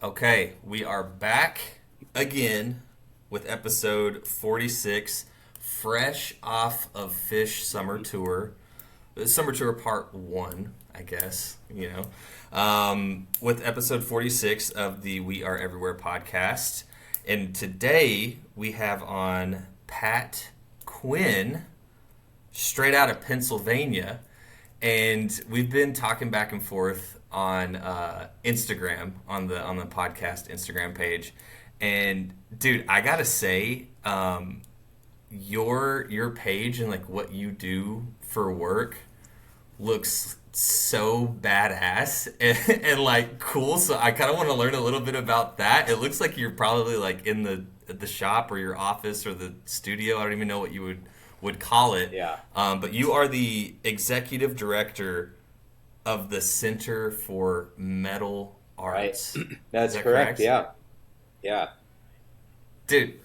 Okay, we are back again with episode 46, fresh off of Phish Summer Tour. Summer Tour Part 1, I guess, with episode 46 of the We Are Everywhere podcast. And today we have on Pat Quinn, straight out of Pennsylvania. And we've been talking back and forth on Instagram on the podcast Instagram page. And dude, I gotta say, your page and like what you do for work looks so badass and like cool. So I kind of want to learn a little bit about that. It looks like you're probably like in the shop or your office or the studio. I don't even know what you would call it. Yeah. But you are the executive director of the Center for Metal Right. Arts. Is That's that correct. correct? Yeah. Yeah. Dude,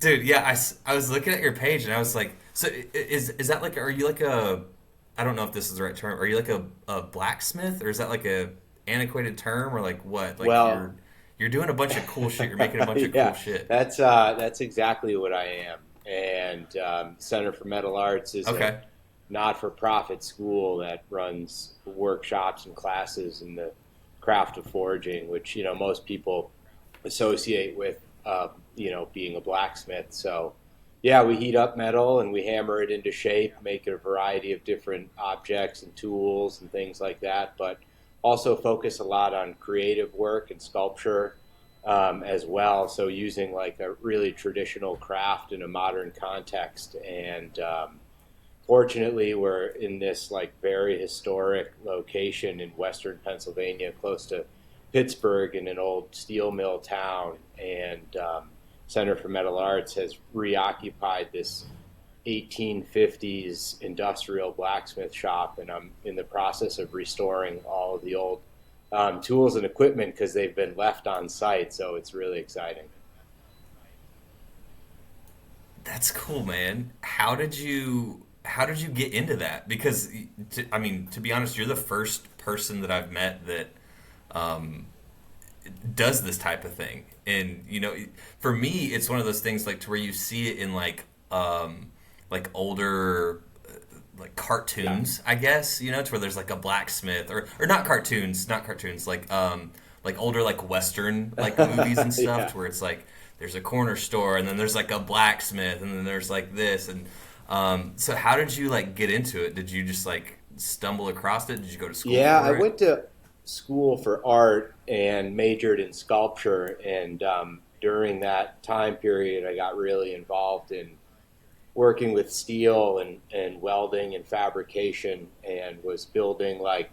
dude, yeah, I was looking at your page and I was like, so is that like, are you like a, I don't know if this is the right term, are you like a blacksmith or is that like a antiquated term or like what? Like Well, you're doing a bunch of cool shit. You're making a bunch of cool yeah, shit. that's exactly what I am. And Center for Metal Arts is a Okay. not-for-profit school that runs workshops and classes in the craft of forging, which most people associate with being a blacksmith. So yeah, we heat up metal and we hammer it into shape, make it a variety of different objects and tools and things like that. But also focus a lot on creative work and sculpture as well. So using like a really traditional craft in a modern context. And fortunately, we're in this like very historic location in western Pennsylvania, close to Pittsburgh, in an old steel mill town. And Center for Metal Arts has reoccupied this 1850s industrial blacksmith shop, and I'm in the process of restoring all of the old tools and equipment because they've been left on site. So it's really exciting. That's cool, man. How did you get into that? Because I mean, to be honest, you're the first person that I've met that um, does this type of thing. And for me, it's one of those things like to where you see it in like older like Yeah. cartoons, I guess, to where there's like a blacksmith or not cartoons, like older like western like movies and stuff Yeah. to where it's like there's a corner store and then there's like a blacksmith and then there's like this and so how did you like get into it? Did you just like stumble across it? Did you go to school Yeah, I for it? went to school for art and majored in sculpture. And during that time period, I got really involved in working with steel and welding and fabrication, and was building like,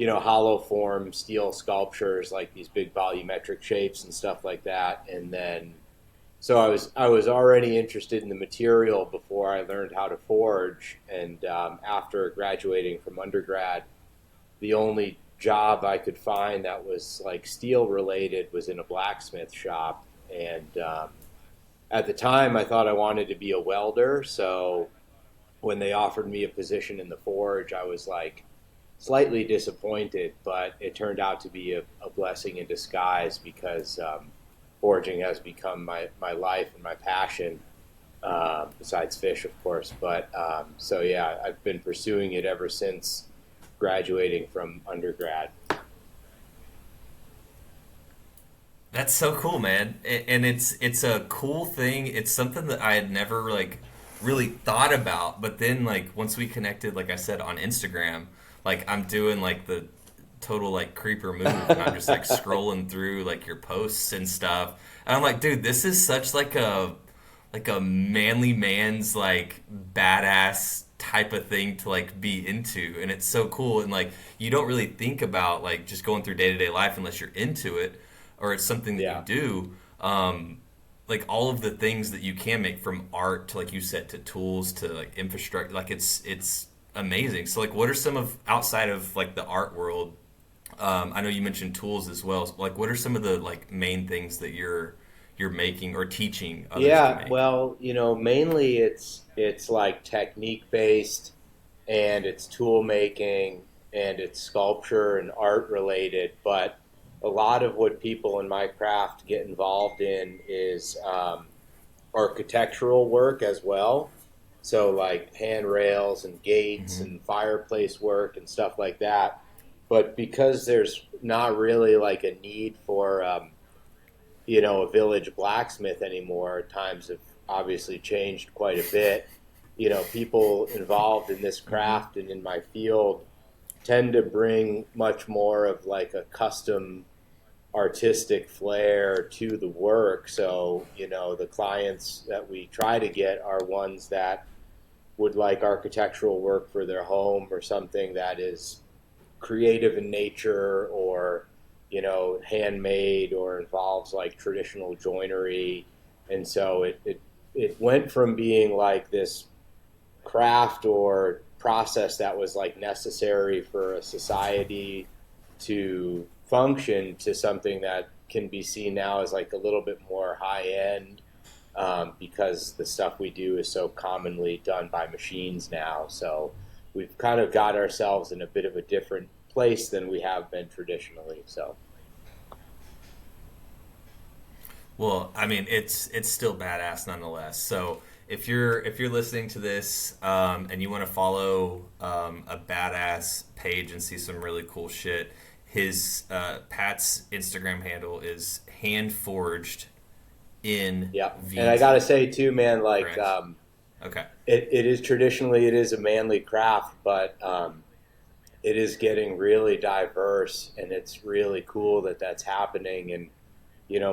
hollow form steel sculptures, like these big volumetric shapes and stuff like that. And then, so I was already interested in the material before I learned how to forge. And after graduating from undergrad, the only job I could find that was like steel related was in a blacksmith shop. And at the time, I thought I wanted to be a welder. So when they offered me a position in the forge, I was like slightly disappointed, but it turned out to be a blessing in disguise because forging has become my life and my passion. Besides fish, of course. But so yeah, I've been pursuing it ever since graduating from undergrad. That's so cool, man. And it's a cool thing. It's something that I had never like really thought about. But then like once we connected, like I said on Instagram, like I'm doing like the total like creeper move, and I'm just like scrolling through like your posts and stuff. And I'm like, dude, this is such like a manly man's like badass type of thing to like be into, and it's so cool. And like you don't really think about like just going through day to day life unless you're into it or it's something that you Yeah. do. Like all of the things that you can make from art to like you said to tools to like infrastructure, like it's amazing. So like, what are some of outside of like the art world? I know you mentioned tools as well. So, like, what are some of the like main things that you're making or teaching others to Yeah, make? well, mainly it's like technique based, and it's tool making, and it's sculpture and art related. But a lot of what people in my craft get involved in is architectural work as well. So like handrails and gates Hmm. and fireplace work and stuff like that. But because there's not really like a need for a village blacksmith anymore, times have obviously changed quite a bit. People involved in this Hmm. craft and in my field tend to bring much more of like a custom artistic flair to the work. So, the clients that we try to get are ones that would like architectural work for their home or something that is creative in nature or, handmade or involves like traditional joinery. And so it went from being like this craft or process that was like necessary for a society to function to something that can be seen now as like a little bit more high end, because the stuff we do is so commonly done by machines now. So we've kind of got ourselves in a bit of a different place than we have been traditionally. So Well, I mean, it's still badass nonetheless. So if you're listening to this and you want to follow a badass page and see some really cool shit, his Pat's Instagram handle is hand forged in yeah, and I gotta VT. say too, man, like Correct. Okay. it is traditionally it is a manly craft, but it is getting really diverse, and it's really cool that that's happening. And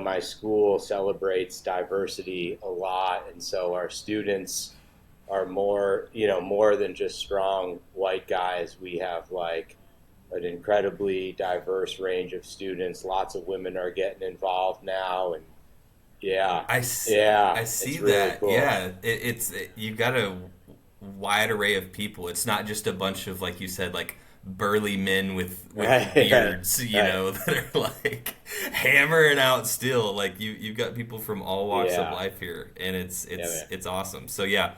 my school celebrates diversity a lot, and so our students are more than just strong white guys. We have like an incredibly diverse range of students. Lots of women are getting involved now, and yeah, I, s- yeah, I see it's really that. cool. Yeah, you've got a wide array of people. It's not just a bunch of, like you said, like burly men with Right, beards, right, that are like hammering out steel. Like you've got people from all walks of yeah, life here, and it's yeah, it's man. it's awesome. So yeah,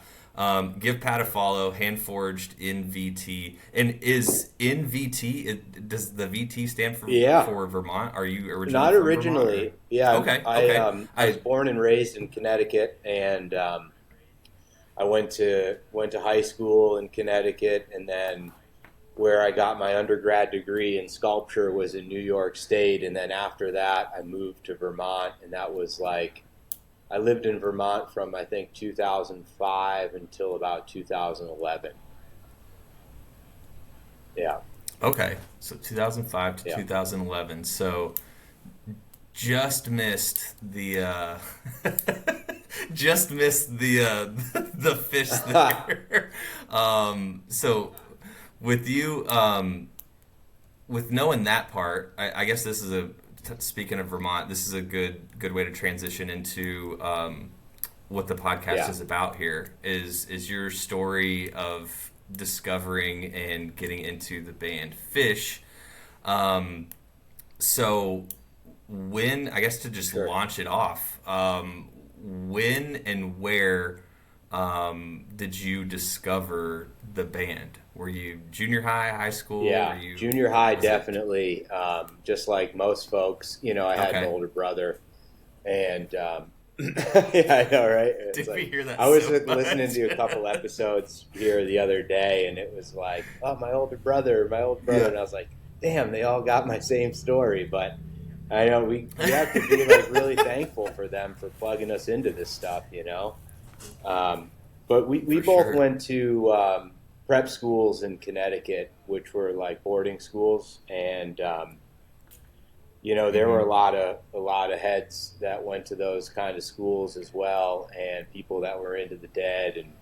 give Pat a follow. Hand forged in VT, and is in VT. Does the VT stand Yeah, for Vermont? Are you originally not from Vermont, or? originally. Yeah, Okay, I okay. um, I was born and raised in Connecticut, and I went to high school in Connecticut, and then where I got my undergrad degree in sculpture was in New York State, and then after that I moved to Vermont, and that was like I lived in Vermont from I think 2005 until about 2011. Yeah, Okay, so 2005 to yeah. 2011. So just missed the just missed the fish there. So with you with knowing that part, I guess this is speaking of Vermont, this is a good way to transition into what the podcast Yeah, is about here. Is your story of discovering and getting into the band Fish. Um, so when, I guess, to just sure. launch it off, when and where did you discover the band? Were you junior high, high school? Were Yeah, you, junior high was it, definitely. Just like most folks, I had an okay. older brother, and yeah, I know, right? It's Did we like hear that I was so listening much? to a couple episodes here the other day, and it was like, oh, my older brother, Yeah. and I was like, damn, they all got my same story. But I know we have to be like really thankful for them for plugging us into this stuff. Um, but we For both sure. went to prep schools in Connecticut, which were like boarding schools, and there were Hmm. a lot of heads that went to those kind of schools as well, and people that were into the dead, and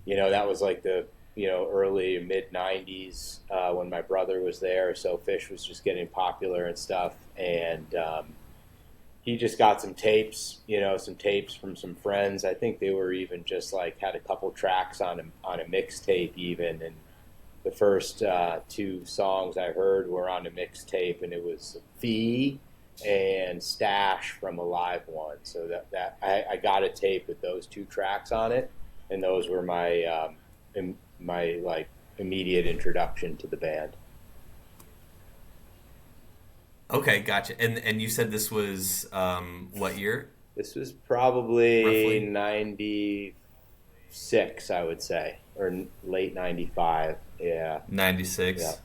that was like the early mid '90s when my brother was there, so Phish was just getting popular and stuff, and he just got some tapes from some friends. I think they were even just like had a couple tracks on a mixtape even, and the first two songs I heard were on a mixtape, and it was Fee and Stash from a live one. So that I got a tape with those two tracks on it, and those were my like immediate introduction to the band. Okay, gotcha. And you said this was what year This was probably roughly? 96, I would say, or late 95. Yeah. Yeah. 96.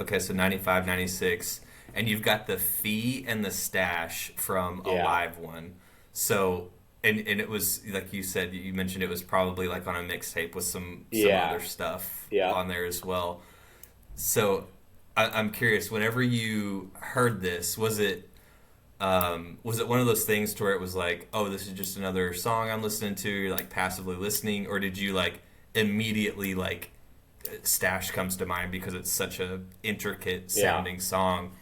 Okay, so 95, 96, and you've got the fee and the stash from a Yeah. live one. So, and it was like you said, you mentioned it was probably like on a mixtape with some Yeah. other stuff Yeah. on there as well. So, I'm curious. Whenever you heard this, was it one of those things to where it was like, oh, this is just another song I'm listening to? You're like passively listening, or did you like immediately like Stash comes to mind because it's such a intricate Yeah. sounding song?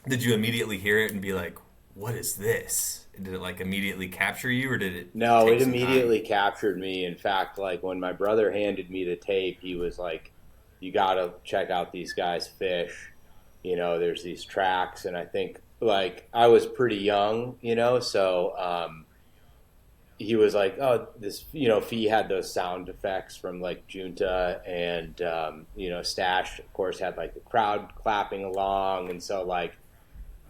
Did you immediately hear it and be like, what is this? Did it like immediately capture you, or did it No, take it some time? immediately captured me. In fact, like when my brother handed me the tape, he was like, "You got to check out these guys, Fish. There's these tracks." And I think like I was pretty young, so he was like, "Oh, this, Fee had those sound effects from like Junta, and Stash, of course, had like the crowd clapping along, and so like."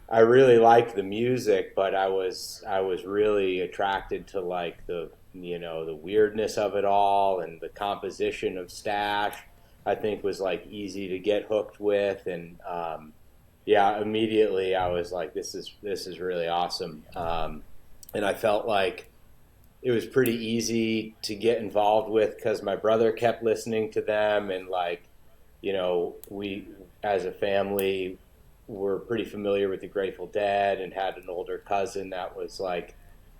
I really liked the music, but I was really attracted to like the weirdness of it all and the composition of Stash. I think was like easy to get hooked with, and yeah, immediately I was like, this is really awesome, and I felt like it was pretty easy to get involved with because my brother kept listening to them, and like we as a family were pretty familiar with the Grateful Dead and had an older cousin that was like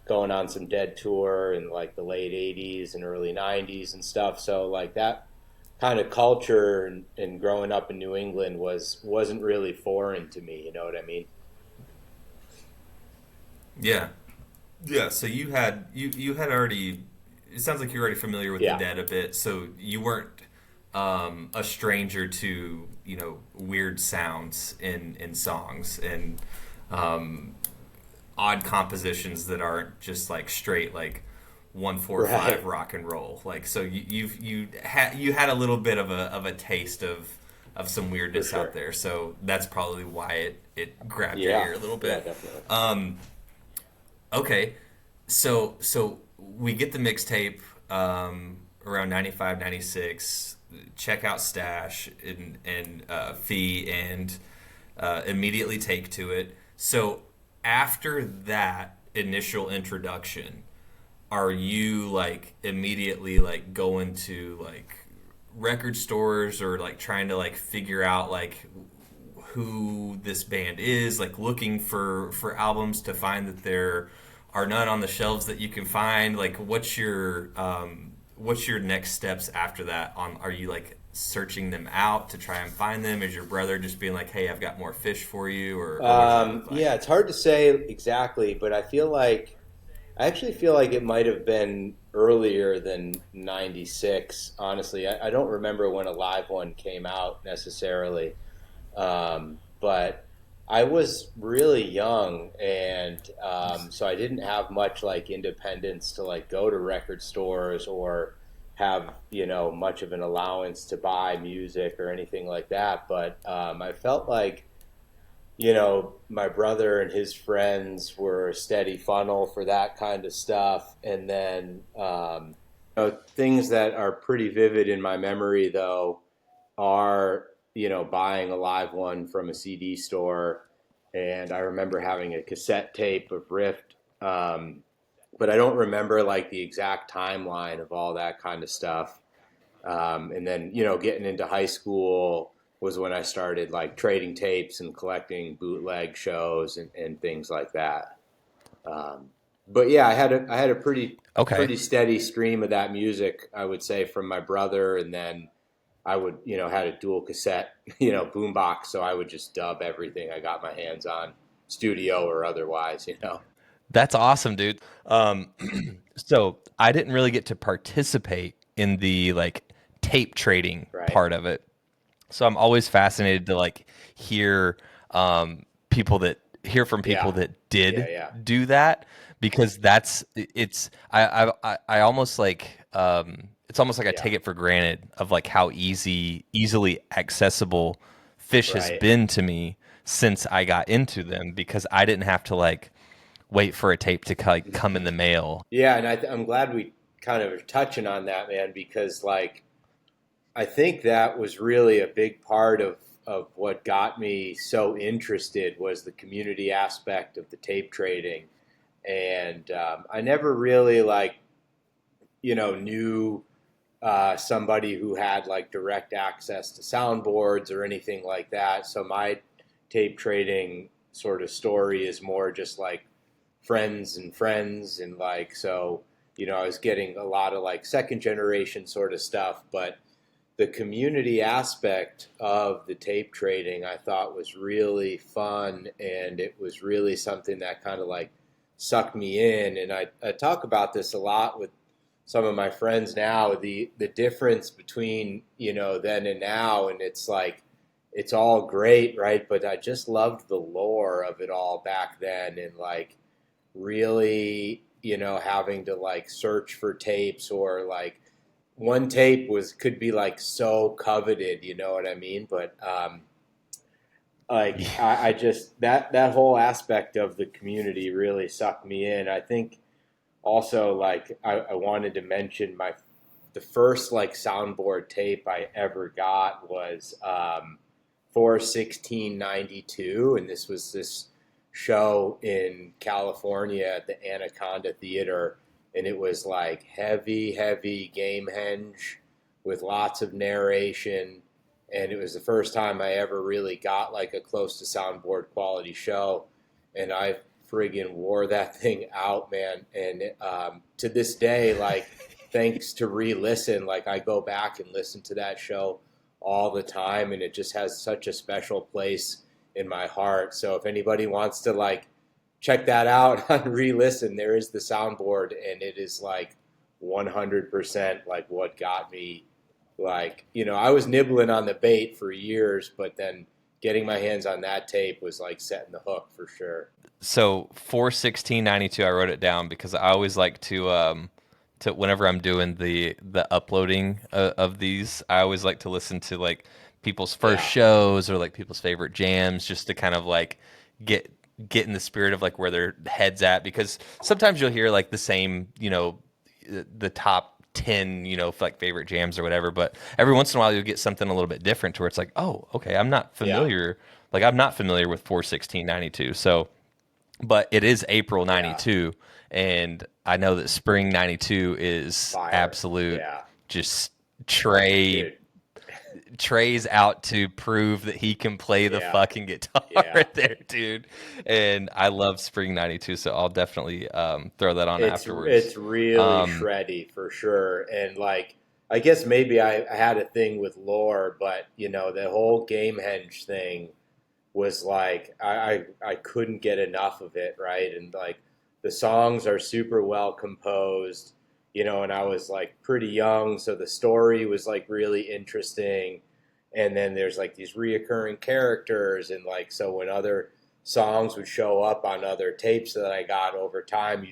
going on some Dead tour in like the late 80s and early 90s and stuff. So like that kind of culture and growing up in New England wasn't really foreign to me, you know what I mean? Yeah, yeah. So you had already. It sounds like you're already familiar with the Yeah, Dead a bit, so you weren't a stranger to weird sounds in songs and um, odd compositions that aren't just like straight like 145 right. rock and roll. Like so you had a little bit of a taste of some For weirdness out sure. there. So that's probably why it grabbed your Yeah. ear a little Yeah, bit. definitely. Um, okay, so we get the mixtape around 95, 96. Check out Stash and Fee and immediately take to it. So after that initial introduction, are you like immediately like going to like record stores or like trying to like figure out like who this band is, like looking for albums to find that there are none on the shelves that you can find? Like what's your next steps after that? On Are you like searching them out to try and find them? Is your brother just being like, hey, I've got more Fish for you, or what does that look like? Yeah, it's hard to say exactly, but I actually feel like it might have been earlier than 96. Honestly, I don't remember when a live one came out necessarily, but I was really young, and so I didn't have much like independence to like go to record stores or have much of an allowance to buy music or anything like that. But I felt like my brother and his friends were a steady funnel for that kind of stuff. And then things that are pretty vivid in my memory, though, are, buying a live one from a CD store. And I remember having a cassette tape of Rift, but I don't remember like the exact timeline of all that kind of stuff. And then getting into high school was when I started like trading tapes and collecting bootleg shows and things like that. But yeah, I had a Okay. pretty steady stream of that music, I would say, from my brother, and then I would had a dual cassette boombox, so I would just dub everything I got my hands on, studio or otherwise. That's awesome, dude. Um, so I didn't really get to participate in the like tape trading Right? part of it. So I'm always fascinated to like hear people that hear from people Yeah, that yeah, did yeah, do that, because it's I almost like it's almost like I yeah. take it for granted of like how easily accessible Fish has Right. been to me since I got into them because I didn't have to like wait for a tape to like come in the mail. Yeah, and I'm glad we kind of are touching on that, man, because like I think that was really a big part of what got me so interested was the community aspect of the tape trading, and I never really like knew somebody who had like direct access to soundboards or anything like that. So my tape trading sort of story is more just like friends and friends and like so I was getting a lot of like second generation sort of stuff, but the community aspect of the tape trading I thought was really fun, and it was really something that kind of like sucked me in. And I talk about this a lot with some of my friends now, the difference between then and now, and it's like it's all great, right? But I just loved the lore of it all back then, and like really having to like search for tapes, or like one tape could be like so coveted, you know what I mean? But like I just that whole aspect of the community really sucked me in. I think also like I wanted to mention the first like soundboard tape I ever got was for 1692, and this was this show in California at the Anaconda Theater, and it was like heavy Gamehenge with lots of narration, and it was the first time I ever really got like a close to soundboard quality show, and I friggin' wore that thing out, man. And to this day, like thanks to re-listen, like I go back and listen to that show all the time, and it just has such a special place in my heart. So if anybody wants to like check that out on re-listen, there is the soundboard, and it is like 100% like what got me. Like I was nibbling on the bait for years, but then getting my hands on that tape was like setting the hook for sure. So for 1692, I wrote it down because I always like to whenever I'm doing the uploading of these, I always like to listen to like people's first shows or like people's favorite jams, just to kind of like get in the spirit of like where their head's at, because sometimes you'll hear like the same, the top 10, like favorite jams or whatever, but every once in a while you'll get something a little bit different to where it's like, oh, okay, I'm not familiar. Like I'm not familiar with 41692. So, but it is April 92, and I know that spring 92 is Fire. absolute Yeah. just Trey. Dude. Trey's out to prove that he can play the fucking guitar there, dude. And I love Spring 92, so I'll definitely throw that on afterwards. It's really shreddy for sure. And like, I guess maybe I had a thing with lore, but the whole Gamehenge thing was like, I couldn't get enough of it, right? And like, the songs are super well composed, and I was like pretty young, so the story was like really interesting. And then there's like these reoccurring characters, and like so when other songs would show up on other tapes that I got over time,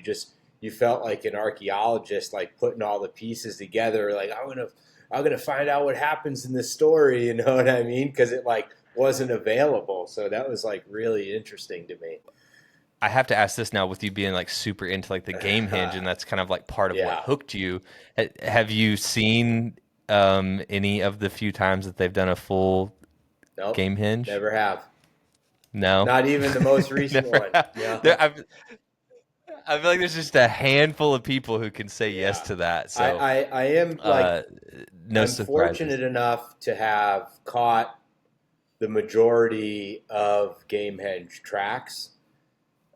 you felt like an archaeologist, like putting all the pieces together. Like I'm gonna find out what happens in this story, you know what I mean? Because it like wasn't available, so that was like really interesting to me. I have to ask this now, with you being like super into like the Gamehenge, and that's kind of like part of what hooked you. Have you seen any of the few times that they've done a full Gamehenge? Never have. No, not even the most recent one. Yeah. I feel like there's just a handful of people who can say yes to that. So I am like I'm fortunate enough to have caught the majority of Gamehenge tracks.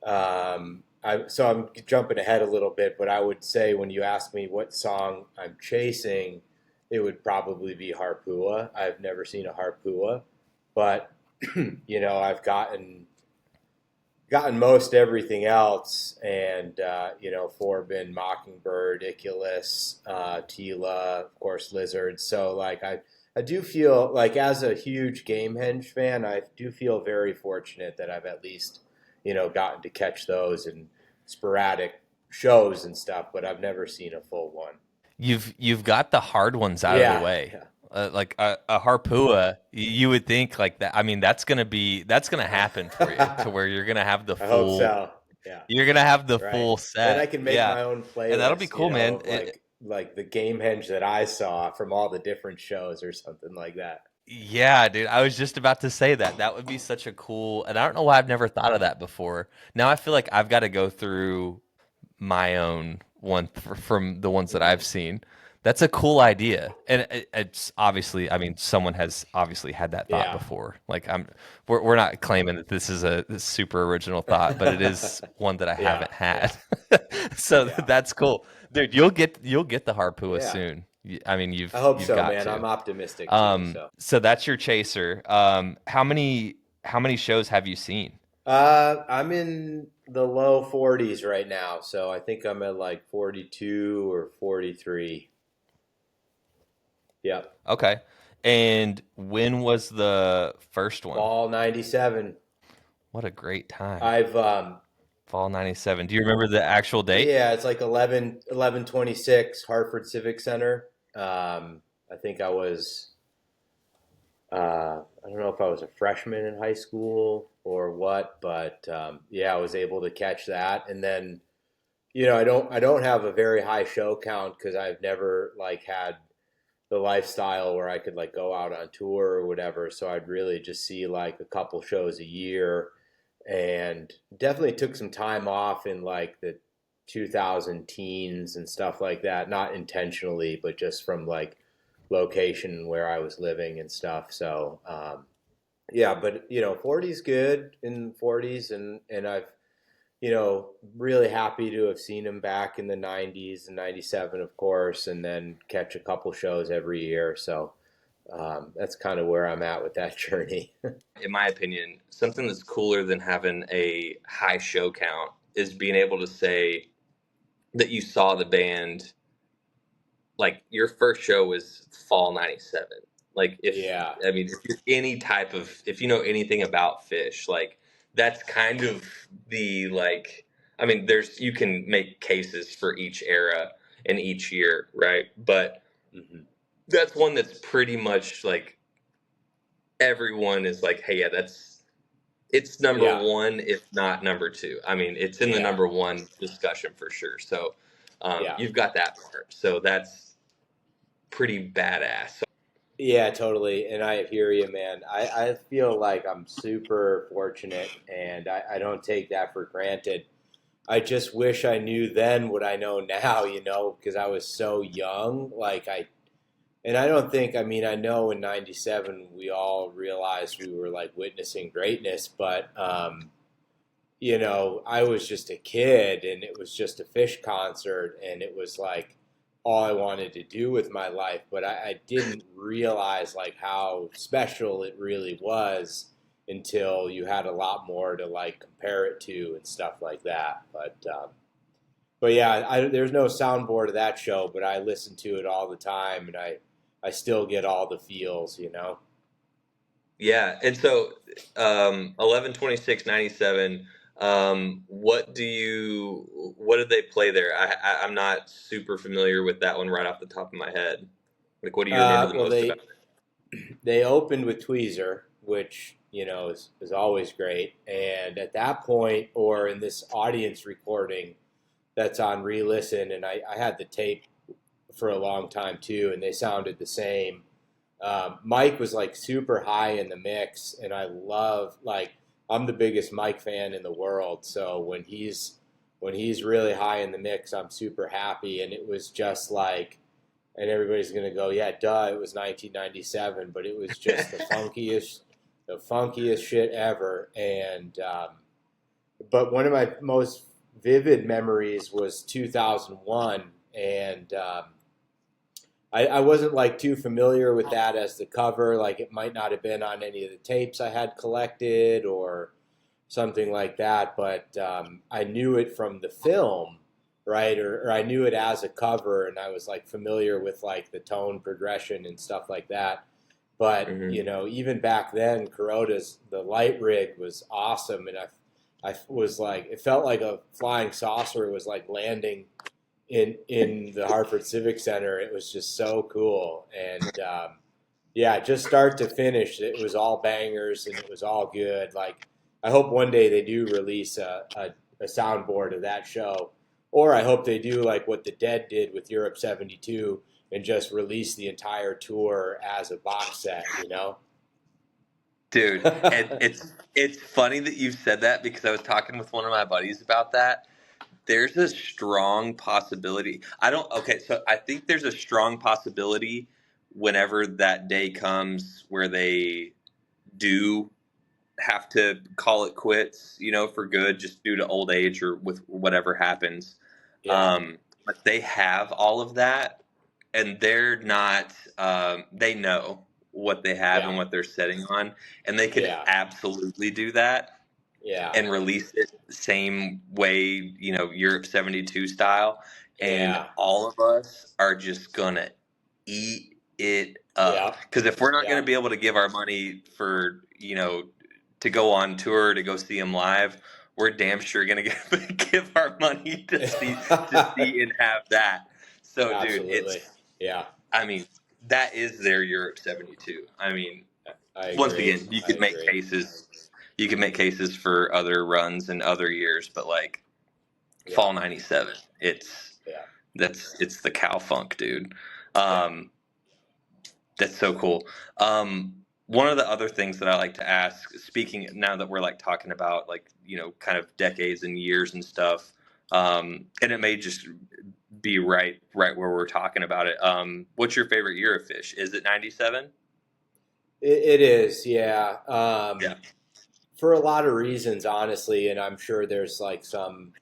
So I'm jumping ahead a little bit, but I would say when you ask me what song I'm chasing, it would probably be Harpua. I've never seen a Harpua, but I've gotten most everything else, and Forbin, Mockingbird, Iculus, Tila, of course, Lizard. So like I do feel like, as a huge Gamehenge fan, I do feel very fortunate that I've at least gotten to catch those in sporadic shows and stuff, but I've never seen a full one. You've got the hard ones out of the way. like a Harpua, you would think like that. I mean, that's gonna happen for you to where you're gonna have the I hope full, so. Yeah. you're gonna have the Right. full Then I set. can make Yeah, my own and that'll be playlist, cool, man. of like the game henge that I saw from all the different shows or something like that. Yeah, dude. I was just about to say that. That would be such a cool, and I don't know why I've never thought of that before. Now I feel like I've got to go through my own one from the ones that Hmm. I've seen. That's a cool idea, and it's obviously, I mean, someone has obviously had that thought Yeah. before. Like we're not claiming that this is a super original thought, but it is one that I Yeah. haven't had. Yeah. So Yeah. that's cool, dude. You'll get the Harpua Yeah. soon. I mean, I hope you've so, got man. to. I'm optimistic too. So, So that's your chaser. How many shows have you seen? I'm in the low 40s right now. So I think I'm at like 42 or 43. Yep. Okay. And when was the first one? Fall 97. What a great time. I've, Fall 97. Do you remember the actual date? yeah, it's like 11/26 Hartford Civic Center. I think I was, I don't know if I was a freshman in high school or what, but yeah, I was able to catch that. And then, I don't have a very high show count because I've never like had the lifestyle where I could like go out on tour or whatever. So I'd really just see like a couple shows a year, and definitely took some time off in like the 2000 teens and stuff like that. Not intentionally, but just from like location where I was living and stuff. So, yeah, but 40's good in 40s, and I've really happy to have seen him back in the 90s and 97, of course, and then catch a couple shows every year. So that's kind of where I'm at with that journey. In my opinion, something that's cooler than having a high show count is being able to say that you saw the band, like your first show was fall 97. Like if, Yeah. I mean, if you're any type of, if you know anything about Phish, like that's kind of the, like, I mean, you can make cases for each era and each year, right? But Hmm. that's one that's pretty much like everyone is like, hey, yeah, it's number Yeah. one, if not number two. I mean, it's in the Yeah. number one discussion for sure. So Yeah. you've got that part. So that's pretty badass. So, Yeah, totally. And I hear you, man. I feel like I'm super fortunate, and I don't take that for granted. I just wish I knew then what I know now, because I was so young. And I don't think, I mean, I know in 97 we all realized we were like witnessing greatness, but, I was just a kid, and it was just a Phish concert, and it was like all I wanted to do with my life. But I didn't realize like how special it really was until you had a lot more to like compare it to and stuff like that. But yeah, there's no soundboard of that show, but I listen to it all the time, and I still get all the feels. yeah. And so 11/26/97. What did they play there? I'm not super familiar with that one right off the top of my head. Like, what do you remember the Well, most about they opened with Tweezer, which is always great. And at that point, or in this audience recording that's on re-listen, and I had the tape for a long time too, and they sounded the same. Mike was like super high in the mix, and I love like I'm the biggest Mike fan in the world. So when he's really high in the mix, I'm super happy, and it was just like, and everybody's gonna go, yeah, duh, it was 1997, but it was just the funkiest shit ever. And but one of my most vivid memories was 2001, and I wasn't like too familiar with that as the cover. Like it might not have been on any of the tapes I had collected or something like that, but I knew it from the film, right? Or I knew it as a cover, and I was like familiar with like the tone progression and stuff like that. But it? even back then, Kuroda's the light rig was awesome, and I was like, it felt like a flying saucer was like landing in the Hartford Civic Center. It was just so cool, and Yeah, just start to finish, it was all bangers and it was all good. Like, I hope one day they do release a soundboard of that show, or I hope they do like what the Dead did with Europe '72 and just release the entire tour as a box set. You know? Dude, and it's funny that you said that because I was talking with one of my buddies about that. There's a strong possibility. I don't okay, so I think there's a strong possibility whenever that day comes where they do have to call it quits, for good, just due to old age or with whatever happens. Yeah, But they have all of that, and they're not. They know what they have yeah, and what they're sitting on, and they could yeah, absolutely do that yeah, and release it the same way, Europe 72 style. And yeah, all of us are just gonna eat it up. yeah, Because if we're not yeah. gonna be able to give our money for, to go on tour, to go see them live, we're damn sure gonna give our money to see and have that. So, dude, Absolutely. Yeah, I mean, that is their Europe 72. I mean, I once agree. again, you I could make agree. cases. You can make cases for other runs and other years, but like Yeah, fall '97, yeah, it's the cow funk, dude. yeah. Um, that's so cool. One of the other things that I like to ask, speaking now that we're like talking about like kind of decades and years and stuff, and it may just be right where we're talking about it. What's your favorite year of Phish? Is it '97? It is. Yeah. Yeah. For a lot of reasons, honestly, and I'm sure there's like some,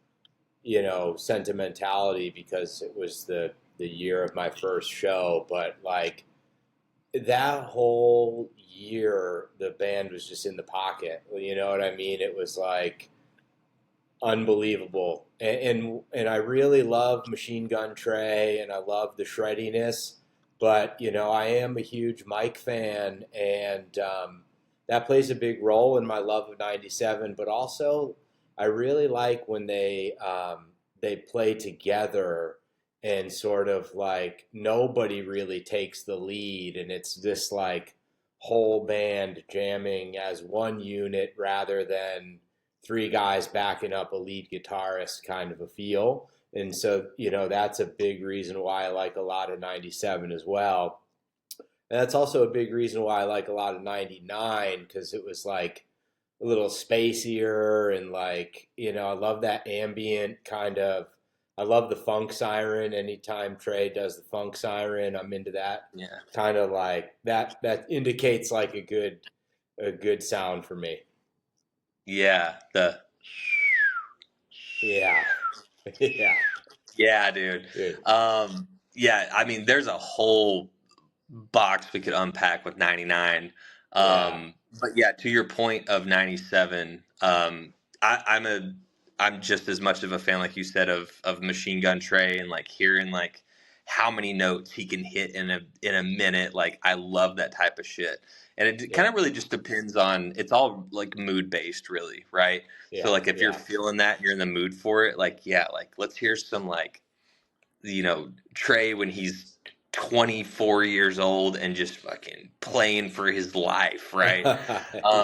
sentimentality because it was the year of my first show, but like that whole year, the band was just in the pocket. You know what I mean? It was like unbelievable, and I really love Machine Gun Trey, and I love the shreddiness, but I am a huge Mike fan, and that plays a big role in my love of '97. But also, I really like when they play together and sort of like nobody really takes the lead, and it's this like whole band jamming as one unit rather than three guys backing up a lead guitarist kind of a feel. And so, that's a big reason why I like a lot of '97 as well. And that's also a big reason why I like a lot of '99 because it was like a little spacier and like, I love that ambient kind of. I love the funk siren. Anytime Trey does the funk siren, I'm into that Yeah. kind of like that indicates like a good sound for me. Yeah. Yeah. Yeah. Yeah, dude. Dude. Yeah, I mean, there's a whole box we could unpack with '99. Yeah. But yeah, to your point of '97, I'm just as much of a fan, like you said, of Machine Gun Trey and like hearing like how many notes he can hit in a minute. Like I love that type of shit. And it kind Yeah. of really just depends on, it's all like mood based, really, right? So Yeah. like if you're Yeah. feeling that, you're in the mood for it, like yeah, like let's hear some like Trey when he's 24 years old and just fucking playing for his life, right?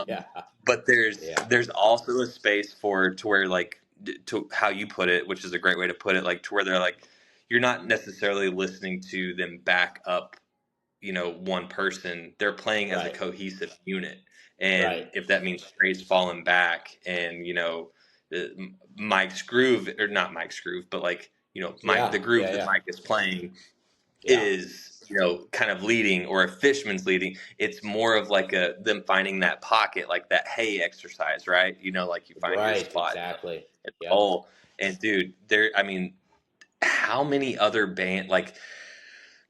Yeah. But there's Yeah. there's also a space for to where like to how you put it, which is a great way to put it, like to where they're like you're not necessarily listening to them back up, one person. They're playing as a Right. cohesive unit, and Right. if that means Trey's falling back and Mike's groove, or not Mike's groove, but like Mike, Yeah. the groove Yeah. that Yeah. Mike is playing Yeah. is kind of leading, or if Fishman's leading, it's more of like them finding that pocket, like that hay exercise, right? Like you find your Right. spot Exactly. in the Yep. hole. And dude, I mean, how many other band like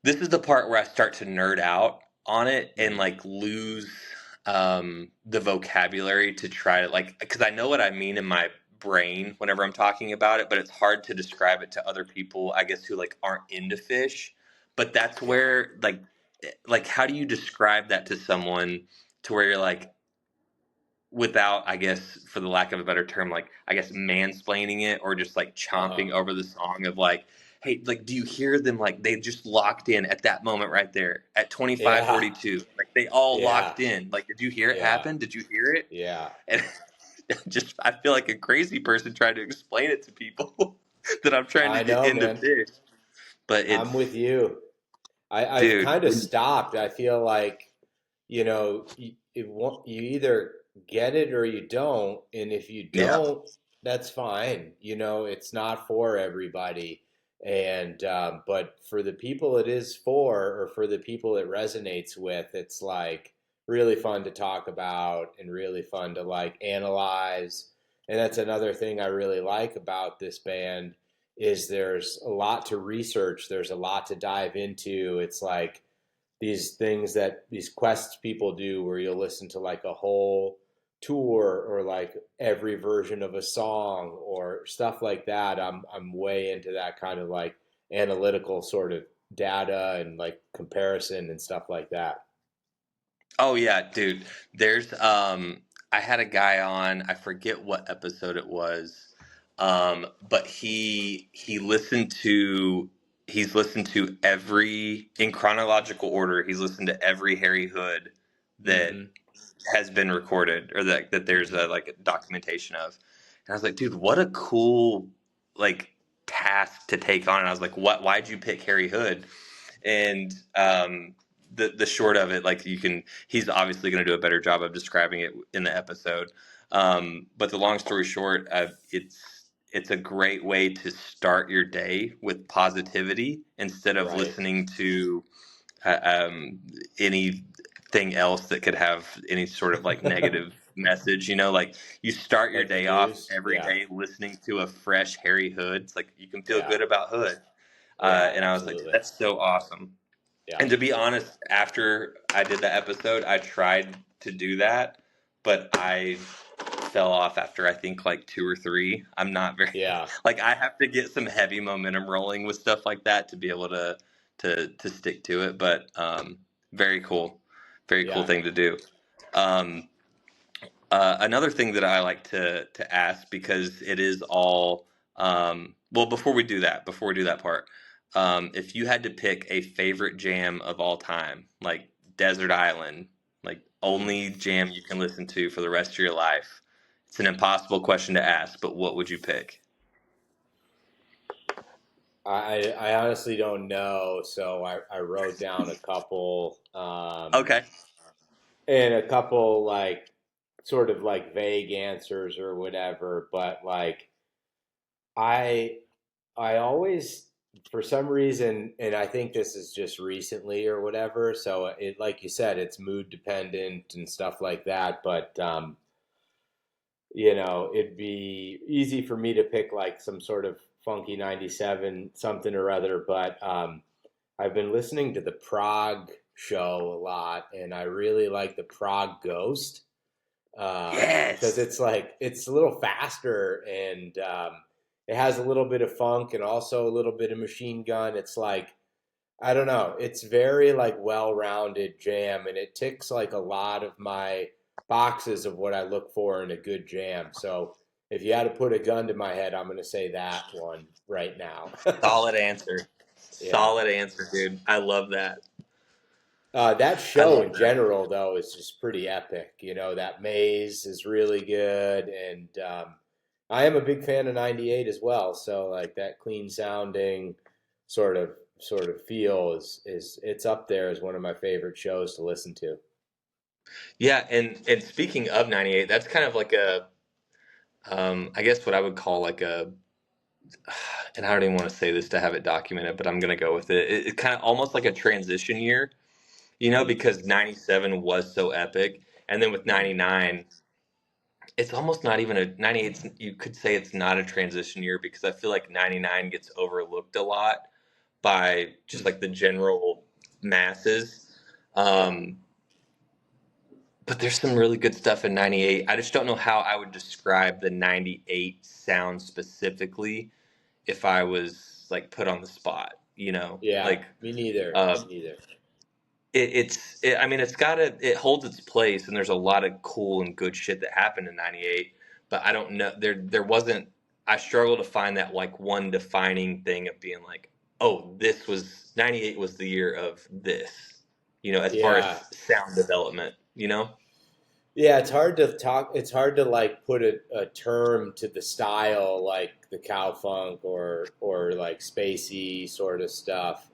this is the part where I start to nerd out on it and Mhm. like lose the vocabulary to try to like, because I know what I mean in my brain whenever I'm talking about it, but it's hard to describe it to other people, I guess, who like aren't into Fish. But that's Yeah. where like how do you describe that to someone to where you're like, without, I guess, for the lack of a better term, like I guess mansplaining it or just like Uh huh. chomping over the song of like, hey, like, do you hear them? Like, they just locked in at that moment right there at Yeah. 25:42. Like, they all Yeah. locked in. Like, did you hear it Yeah. happen? Did you hear it? Yeah. And just, I feel like a crazy person trying to explain it to people that I'm trying to I get know, into man. Phish. But it's, I'm with you. I've dude, kind of stopped. I feel like, you either get it or you don't. And if you yeah. don't, that's fine. It's not for everybody. And, but for the people it is for, or for the people it resonates with, it's like really fun to talk about and really fun to like analyze. And that's another thing I really like about this band is there's a lot to research. There's a lot to dive into. It's like these things that these quests people do where you'll listen to like a whole tour or like every version of a song or stuff like that. I'm way into that kind of like analytical sort of data and like comparison and stuff like that. Oh yeah, dude. There's I had a guy on, I forget what episode it was. But he's listened to every in chronological order. He's listened to every Harry Hood that Mm-hmm. has been recorded or that there's Mm-hmm. a like documentation of. And I was like, dude, what a cool like task to take on. And I was like, why'd you pick Harry Hood? And the short of it, like he's obviously going to do a better job of describing it in the episode. But the long story short, it's a great way to start your day with positivity instead of Right. listening to anything else that could have any sort of like negative message. Like you start your Like the day off news. every Yeah. day listening to a fresh Harry Hood. It's like you can feel Yeah. good about Hood. Yeah. And I was like, Absolutely. that's so awesome. Yeah. And to be honest, after I did the episode, I tried to do that, but I fell off after I think like two or three. I'm not very Yeah. like I have to get some heavy momentum rolling with stuff like that to be able to stick to it. But very cool, very cool Yeah. thing to do. Um, Another thing that I like to ask because it is all well before we do that part, if you had to pick a favorite jam of all time, like Desert Island, like Mm. only jam you can listen to for the rest of your life, it's an impossible question to ask, but what would you pick? I honestly don't know, so I wrote down a couple, Okay. and a couple like sort of like vague answers or whatever. But like I I always for some reason, and I think this is just recently or whatever. So it like you said, it's mood dependent and stuff like that. But it'd be easy for me to pick like some sort of funky 97 something or other, but I've been listening to the Prague show a lot, and I really like the Prague Ghost because Yes. it's like it's a little faster and it has a little bit of funk and also a little bit of Machine Gun. It's like I don't know. It's very like well-rounded jam, and it ticks like a lot of my boxes of what I look for in a good jam. So if you had to put a gun to my head, I'm going to say that one right now. Solid answer. Yeah. Solid answer, dude. I love that. That I show love in that. general, though, is just pretty epic. That maze is really good, and I am a big fan of '98 as well. So like that clean sounding sort of feel is it's up there as one of my favorite shows to listen to. Yeah, and speaking of 98, that's kind of like a I guess what I would call like a and I don't even want to say this to have it documented, but I'm gonna go with it. It's kind of almost like a transition year, Mm, because 97 was so epic. And then with mm, 99, it's almost not even a 98. You could say it's not a transition year because I feel like 99 gets overlooked a lot by just mm. like the general masses. Yeah. Um, but there's some really good stuff in 98. I just don't know how I would describe the 98 sound specifically if I was like put on the spot, Yeah. like Me neither. uh, Me neither. I mean, it holds its place, and there's a lot of cool and good shit that happened in '98. But I don't know, there wasn't. I struggle to find that like one defining thing of being like, oh, this was 98 was the year of this, as far as Yeah. sound development, Yeah, it's hard to talk. It's hard to like put a term to the style like the cow funk or like spacey sort of stuff.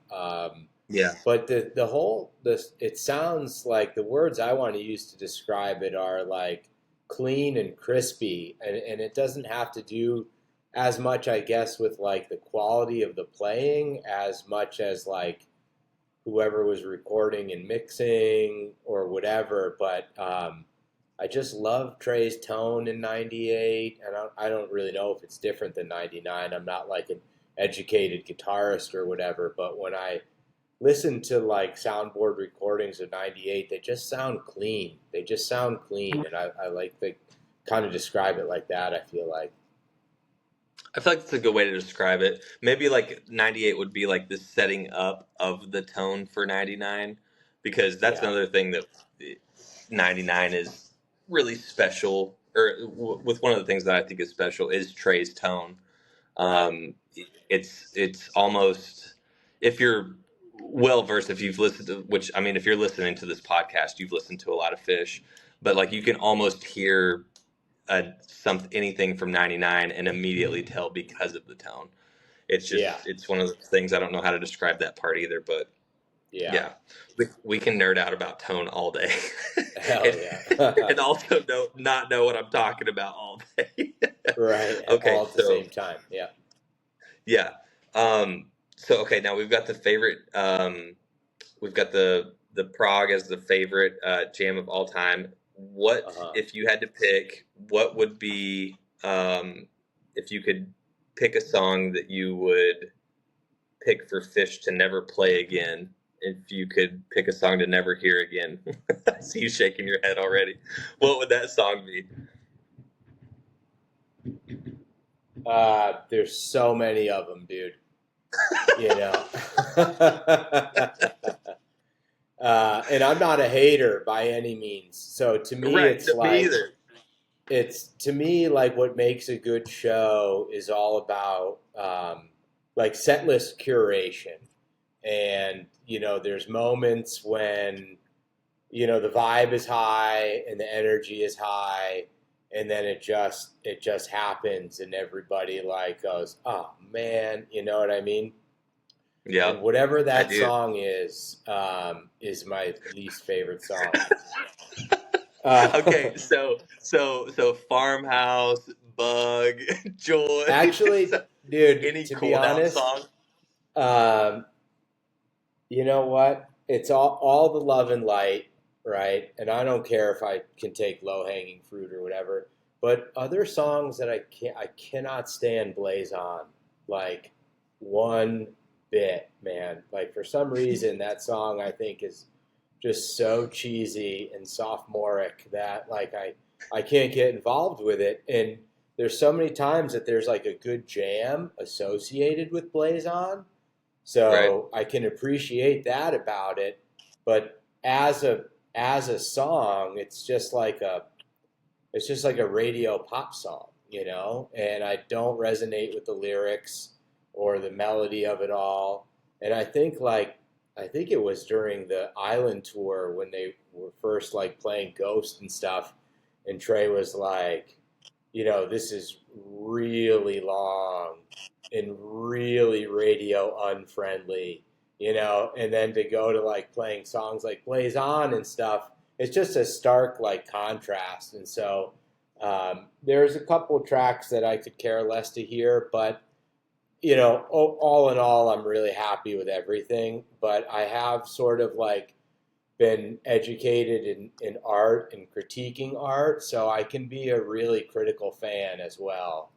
Yeah. But the whole this it sounds like the words I want to use to describe it are like clean and crispy, and it doesn't have to do as much, I guess, with like the quality of the playing as much as like whoever was recording and mixing or whatever. But I just love Trey's tone in '98, and I don't really know if it's different than '99. I'm not like an educated guitarist or whatever, but when I listen to like soundboard recordings of '98, they just sound clean. They just sound clean, and I like to kind of describe it like that. I feel like. I feel like it's a good way to describe it. Maybe like 98 would be like the setting up of the tone for 99, because that's Yeah. another thing that 99 is really special, or with one of the things that I think is special is Trey's tone. Right. It's almost, if you're well versed, if you've listened to, which I mean, if you're listening to this podcast, you've listened to a lot of Phish, but like you can almost hear anything from 99 and immediately tell because of the tone. It's just Yeah. it's one of those things. I don't know how to describe that part either, but Yeah. yeah, we can nerd out about tone all day. Hell and, yeah. and also not know what I'm talking about all day. Right. Okay, All at the so same time. Yeah. yeah. So okay, now we've got the favorite. We've got the Prague as the favorite jam of all time. What Uh-huh. if you had to pick? What would be if you could pick a song that you would pick for Phish to never play again? If you could pick a song to never hear again, I see you shaking your head already. What would that song be? There's so many of them, dude. You know. And I'm not a hater by any means. So to me, Right, it's me like either. it's to me like what makes a good show is all about like set list curation. And there's moments when the vibe is high and the energy is high, and then it just happens, and everybody like goes, oh man, you know what I mean? Yeah, And whatever I that do. song is my least favorite song. Okay, so Farmhouse, Bug, Joy. Actually, So, dude, any to be cool down honest, song? um, you know what? It's all the love and light, right? And I don't care if I can take low hanging fruit or whatever. But other songs that I cannot stand Blaze On, like one bit, man. Like for some reason that song I think is just so cheesy and sophomoric that like I can't get involved with it. And there's so many times that there's like a good jam associated with Blaze On, Right. so I can appreciate that about it. But as a song, it's just like a radio pop song, and I don't resonate with the lyrics or the melody of it all. And I think it was during the Island tour when they were first like playing Ghost and stuff, and Trey was like, this is really long and really radio unfriendly, and then to go to like playing songs like Blaze On and stuff, it's just a stark like contrast. And so there's a couple of tracks that I could care less to hear, but all in all, I'm really happy with everything. But I have sort of like been educated in art and critiquing art, so I can be a really critical fan as well.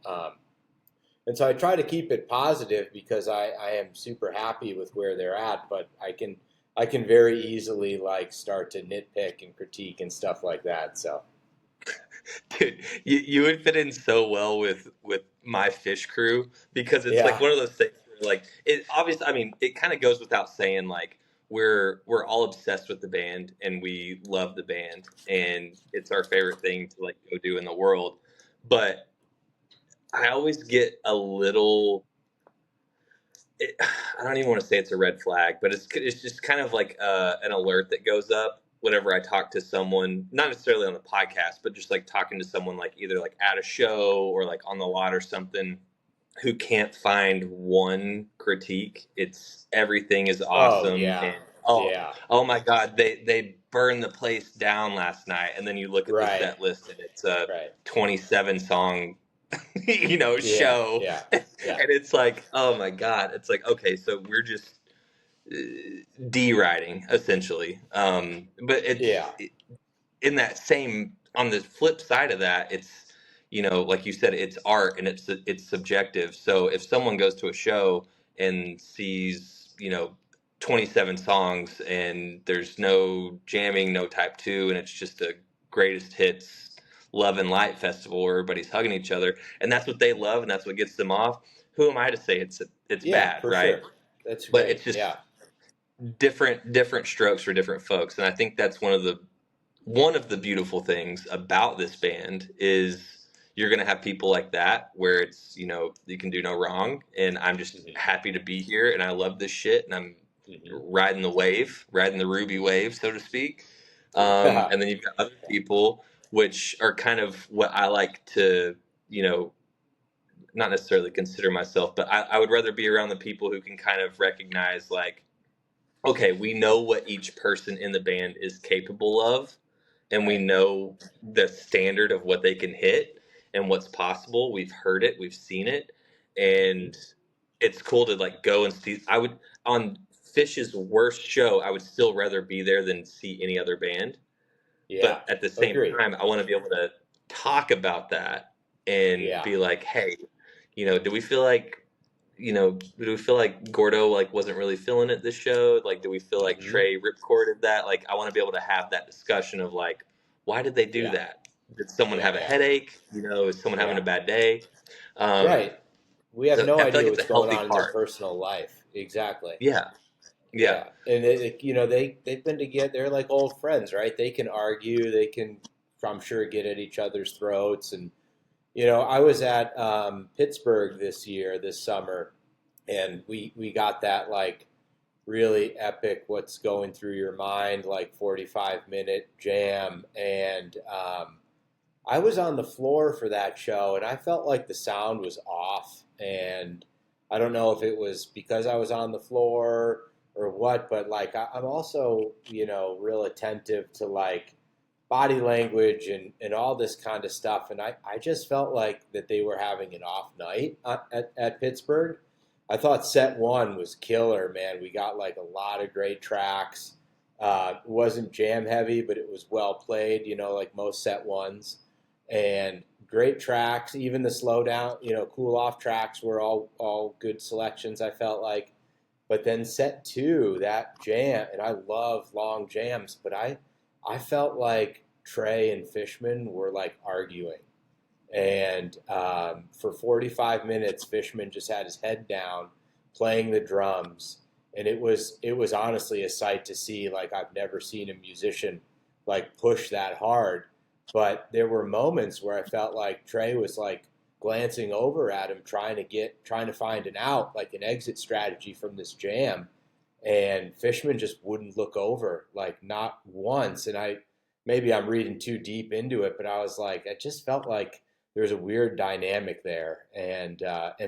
And so I try to keep it positive because I am super happy with where they're at, but I can very easily like start to nitpick and critique and stuff like that. So Dude, you would fit in so well with my Phish crew, because it's like yeah, one of those things where like it obviously, I mean, it kind of goes without saying, like we're all obsessed with the band and we love the band and it's our favorite thing to like go do in the world. But I always get a little it, I don't even want to say it's a red flag, but it's just kind of like an alert that goes up whenever I talk to someone, not necessarily on the podcast, but just like talking to someone like either like at a show or like on the lot or something, who can't find one critique. It's everything is Oh awesome, yeah, and yeah, oh my god, they burned the place down last night, and then you look at the right, set list and it's a right. 27 song Yeah, show. yeah, And yeah, it's like, oh my god, it's like, okay, so we're just deriding essentially, but yeah. in that same, on the flip side of that, it's, like you said, it's art and it's subjective. So if someone goes to a show and sees 27 songs and there's no jamming, no type 2, and it's just a greatest hits love and light festival where everybody's hugging each other, and that's what they love and that's what gets them off, who am I to say it's Yeah, bad, for right? sure. That's But great. it's just Yeah, different strokes for different folks, and I think that's one of the beautiful things about this band is you're going to have people like that where it's, you can do no wrong, and I'm just hmm happy to be here and I love this shit and I'm hmm riding the Ruby wave, so to speak. yeah, And then you've got other people which are kind of what I like to, you know, not necessarily consider myself, but I would rather be around the people who can kind of recognize like, okay, we know what each person in the band is capable of, and we right. know the standard of what they can hit and what's possible. We've heard it, we've seen it, hmm and it's cool to like go and see. I would, on Fish's worst show, I would still rather be there than see any other band. Yeah, But at the same agree. time, I want to be able to talk about that and Yeah. be like, hey, do we feel like, Gordo like wasn't really feeling it this show? Like, do we feel like hmm Trey ripcorded that? Like, I want to be able to have that discussion of like, why did they do Yeah, that? Did someone yeah, have a yeah, headache? Is someone having yeah. a bad day? Um, Right. We have so no I feel like idea it's what's a going healthy on in their part. personal life. Exactly. Yeah, yeah, Yeah, and they've been together. They're like old friends, right? They can argue. They can, I'm sure, get at each other's throats. And I was at Pittsburgh this summer, and we got that like really epic what's going through your mind like 45-minute jam, and I was on the floor for that show, and I felt like the sound was off. And I don't know if it was because I was on the floor or what, but like I'm also, real attentive to like body language and all this kind of stuff. And I just felt like that they were having an off night at Pittsburgh. I thought set one was killer, man. We got like a lot of great tracks. It wasn't jam heavy, but it was well played, like most set ones, and great tracks. Even the slow down, cool off tracks were all good selections. I felt like, but then set two, that jam, and I love long jams, but I felt like Trey and Fishman were like arguing, and for 45 minutes, Fishman just had his head down, playing the drums, and it was honestly a sight to see. Like I've never seen a musician like push that hard. But there were moments where I felt like Trey was like glancing over at him, trying to find an out, like an exit strategy from this jam, and Fishman just wouldn't look over, like not once. And maybe I'm reading too deep into it, but I was like, it just felt like there's a weird dynamic there, and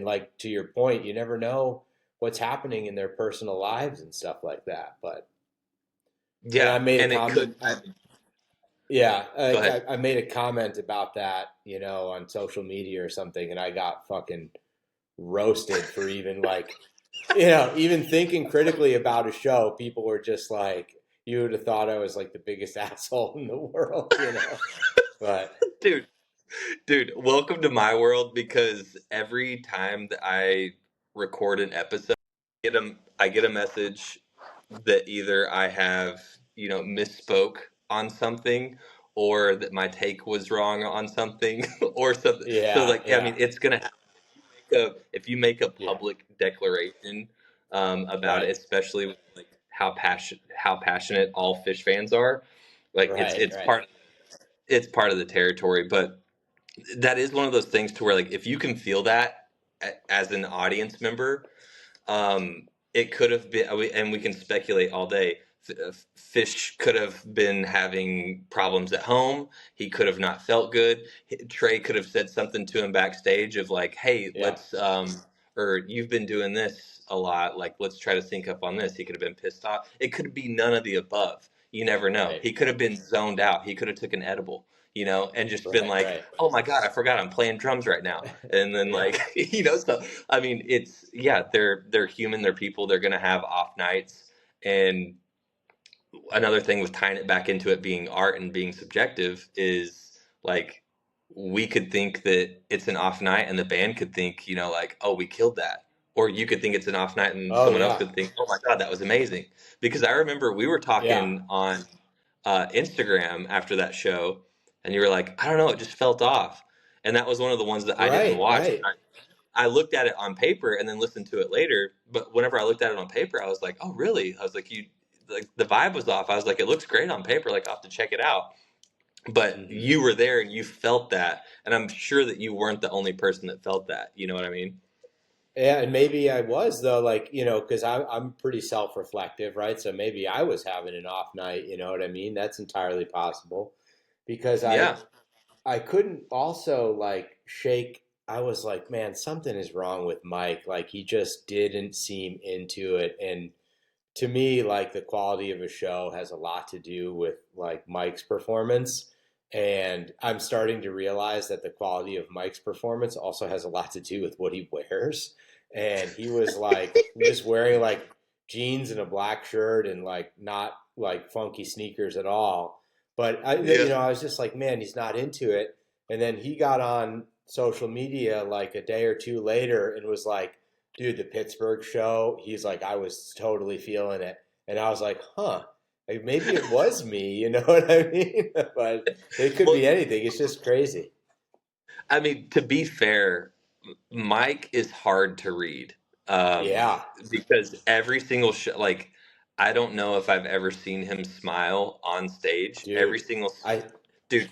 like to your point, you never know what's happening in their personal lives and stuff like that. But and yeah, I made a and it could. comment. Yeah, Go ahead. I made a comment about that, on social media or something, and I got fucking roasted for even like, even thinking critically about a show. People were just like, you would have thought I was like the biggest asshole in the world. But Dude, dude, welcome to my world, because every time that I record an episode, I get a message that either I have, misspoke on something, or that my take was wrong on something or something. So yeah, like, I yeah, mean, it's gonna happen. If you make a yeah, public declaration about it, right, especially with like how passionate all Fish fans are, like right, right, it's part of the territory. But that is one of those things to where like if you can feel that as an audience member, um it could have been, and we can speculate all day. Fish could have been having problems at home. He could have not felt good. Trey could have said something to him backstage of like, "Hey, Yeah. let's or you've been doing this a lot. Like, let's try to sync up on this." He could have been pissed off. It could be none of the above. You never know. Right. He could have been zoned out. He could have took an edible, and just been like, Right. "Oh my God, I forgot I'm playing drums right now." And then Yeah. like, so I mean, they're human, they're people, they're gonna have off nights. And another thing with tying it back into it being art and being subjective is like we could think that it's an off night and the band could think, like, oh, we killed that. Or you could think it's an off night and Oh someone else yeah. could think, oh my God, that was amazing. Because I remember we were Yeah. talking on Instagram after that show, and you were like, I don't know, it just felt off. And that was one of the ones that I didn't watch. Right. I looked at it on paper and then listened to it later. But whenever I looked at it on paper, I was like, oh, really? I was like, like the vibe was off. I was like, it looks great on paper. Like, I'll have to check it out. But Mm-hmm. you were there and you felt that. And I'm sure that you weren't the only person that felt that. You know what I mean? Yeah, and maybe I was though, like, because I'm pretty self-reflective, right? So maybe I was having an off night, you know what I mean? That's entirely possible because Yeah. I couldn't also like shake. I was like, man, something is wrong with Mike. Like he just didn't seem into it. And to me, like the quality of a show has a lot to do with like Mike's performance. And I'm starting to realize that the quality of Mike's performance also has a lot to do with what he wears. And he was like just wearing like jeans and a black shirt and like not like funky sneakers at all. But Yeah. I was just like, man, he's not into it. And then he got on social media like a day or two later and was like, dude, the Pittsburgh show, he's like, I was totally feeling it. And I was like, huh, like maybe it was me, you know what I mean? But it could Well, be anything. It's just crazy. I mean, to be fair, Mike is hard to read, Yeah, because every single show, like, I don't know if I've ever seen him smile on stage. Every dude. single I dude,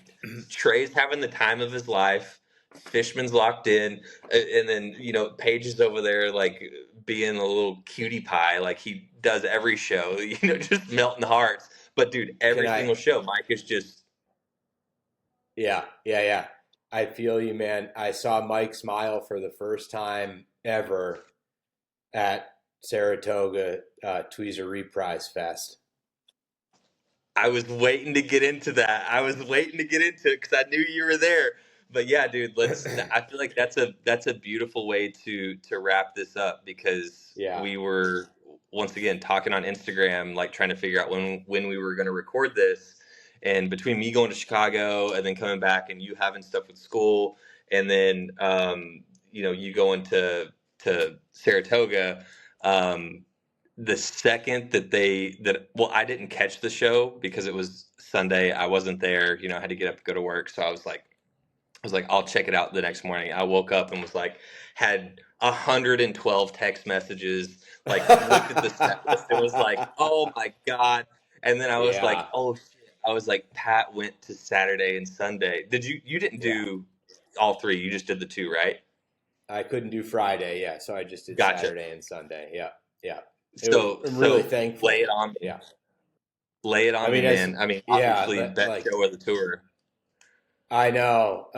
Trey's having the time of his life. Fishman's locked in, and then Paige is over there like being a little cutie pie, like he does every show, just melting hearts. But dude, can every I single show, Mike is just yeah. I feel you, man. I saw Mike smile for the first time ever at Saratoga Tweezer Reprise Fest. I was waiting to get into that. I was waiting to get into it because I knew you were there. But yeah, dude, I feel like that's a beautiful way to wrap this up because Yeah. we were once again talking on Instagram, like trying to figure out when we were going to record this. And between me going to Chicago and then coming back and you having stuff with school and then you going to Saratoga, the second well, I didn't catch the show because it was Sunday. I wasn't there, I had to get up and go to work. So I was like, I'll check it out the next morning. I woke up and was like, had 112 text messages, like looked at the set list. It was like, oh my God. And then I was like, Yeah. oh shit. I was like, Pat went to Saturday and Sunday. You didn't Yeah. do all three. You just did the two, right? I couldn't do Friday, yeah, so I just did Gotcha. Saturday and Sunday. Yeah. I'm really So thankful. lay it on me. Yeah. Lay it on me, man. I mean, obviously, best like show of the tour. I know,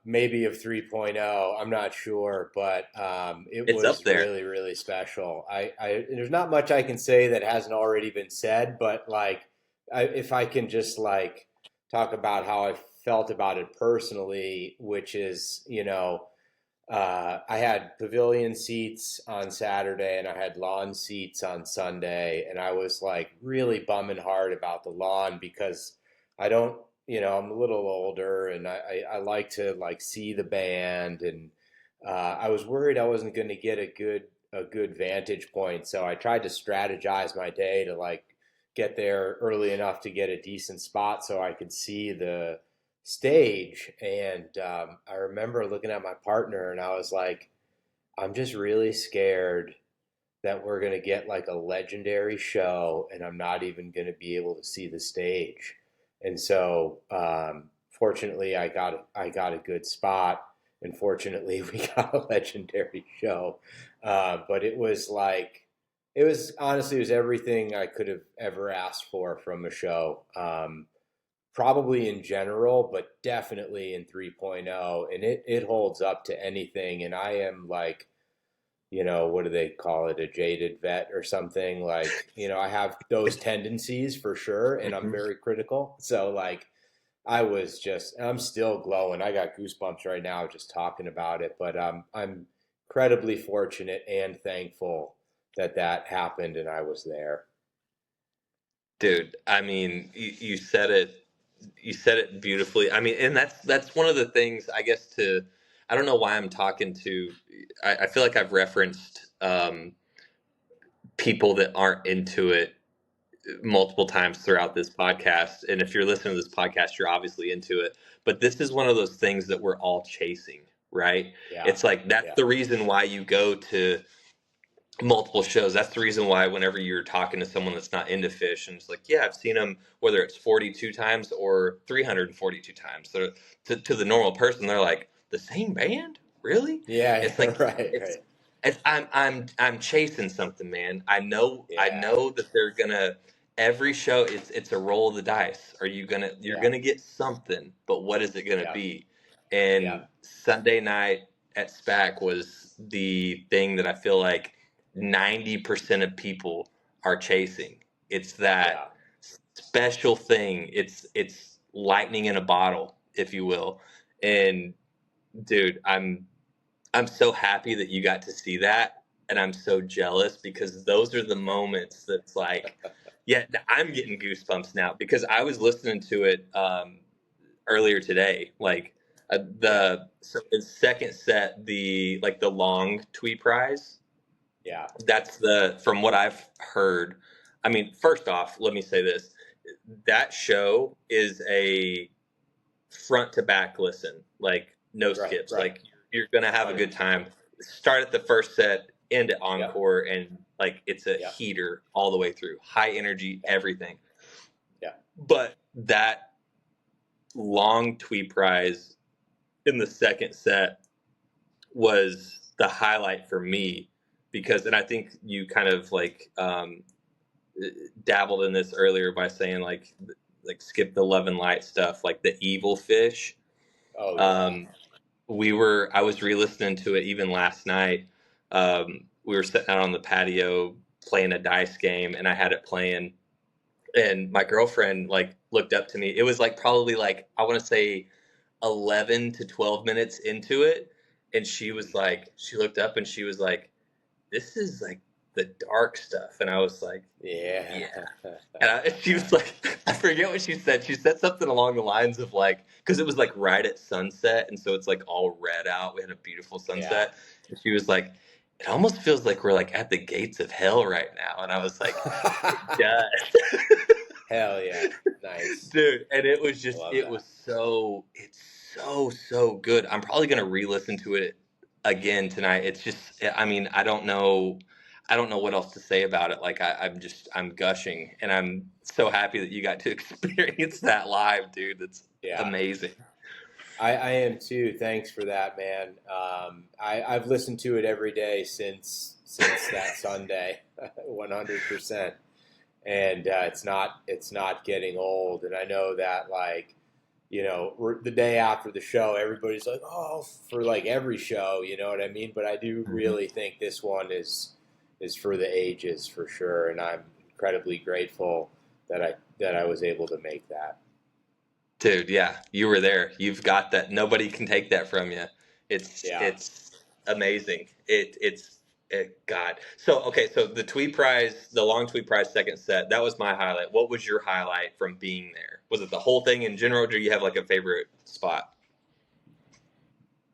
maybe of 3.0. I'm not sure, but it It's up was there. really, really special. There's not much I can say that hasn't already been said, but like, if I can just like talk about how I felt about it personally, which is, I had pavilion seats on Saturday and I had lawn seats on Sunday, and I was like really bumming hard about the lawn because I don't, I'm a little older and I like to like see the band, and I was worried I wasn't going to get a good vantage point, so I tried to strategize my day to like get there early enough to get a decent spot so I could see the stage. And I remember looking at my partner and I was like, I'm just really scared that we're going to get like a legendary show and I'm not even going to be able to see the stage. And so fortunately I got a good spot, and fortunately we got a legendary show. But it was like It was honestly, it was everything I could have ever asked for from a show. Probably in general, but definitely in 3.0. And it holds up to anything. And I am like, what do they call it? A jaded vet or something. Like, I have those tendencies for sure. And I'm Mhm. very critical. So like, I'm still glowing. I got goosebumps right now just talking about it, but I'm incredibly fortunate and thankful that that happened and I was there. Dude, I mean, you said it. You said it beautifully. I mean, and that's one of the things I guess to. I don't know why I'm talking to. I feel like I've referenced people that aren't into it multiple times throughout this podcast. And if you're listening to this podcast, you're obviously into it. But this is one of those things that we're all chasing, right? Yeah, It's like that's yeah, the reason why you go to multiple shows. That's the reason why whenever you're talking to someone that's not into Phish and it's like, yeah, I've seen them whether it's 42 times or 342 times. So to the normal person, they're like, the same band? Really? yeah. It's like Right, it's right. I'm chasing something, man. I Yeah, know that they're gonna every show it's a roll of the dice. You're yeah, gonna get something, but what is it gonna yeah, be? yeah, And Sunday night at SPAC was the thing that I feel like 90% of people are chasing. It's yeah, that special thing. It's lightning in a bottle, if you will. And dude, I'm so happy that you got to see that, and I'm so jealous because those are the moments that's like, yeah, I'm getting goosebumps now because I was listening to it earlier today. Like yeah, the so in second set, the long tweet prize. yeah. That's the from what I've heard. I mean, first off, let me say this: that show is a front to back listen, like no Right, skips. right. Like you're gonna have a good 100%. time. Start at the first set, end at Yep, encore, and like it's a yep, heater all the way through. High energy, yep, everything. yep. But that long tweet prize in the second set was the highlight for me because, and I think you kind of like dabbled in this earlier by saying like skip the love and light stuff, like the evil fish. Oh yeah. Um, I was re-listening to it even last night. We were sitting out on the patio playing a dice game, and I had it playing, and my girlfriend like looked up to me. It was like probably like I want to say 11 to 12 minutes into it, and she looked up and she was like, this is like the dark stuff. And I was like, Yeah. yeah. And she was like, I forget what she said. She said something along the lines of like, because it was like right at sunset. And so it's like all red out. We had a beautiful Yeah. sunset. And she was like, it almost feels like we're like at the gates of hell right now. And I was like, it does. Hell yeah. Nice. Dude, and it was I just love it was that. so it's so good. I'm probably gonna re-listen to it again tonight. It's just I mean, I don't know what else to say about it. Like I'm gushing and I'm so happy that you got to experience that live, dude. That's Yeah. amazing. I am too. Thanks for that, man. I've listened to it every day since that Sunday, 100%. And it's not getting old. And I know that like the day after the show, everybody's like, oh, for like every show, you know what I mean? But I do Mhm. really think this one is for the ages for sure, and I'm incredibly grateful that I was able to make that. Dude, yeah, you were there. You've got that. Nobody can take that from you. Yeah. It's amazing. God. So okay, so the tweet prize, the long tweet prize second set, that was my highlight. What was your highlight from being there? Was it the whole thing in general, or do you have like a favorite spot?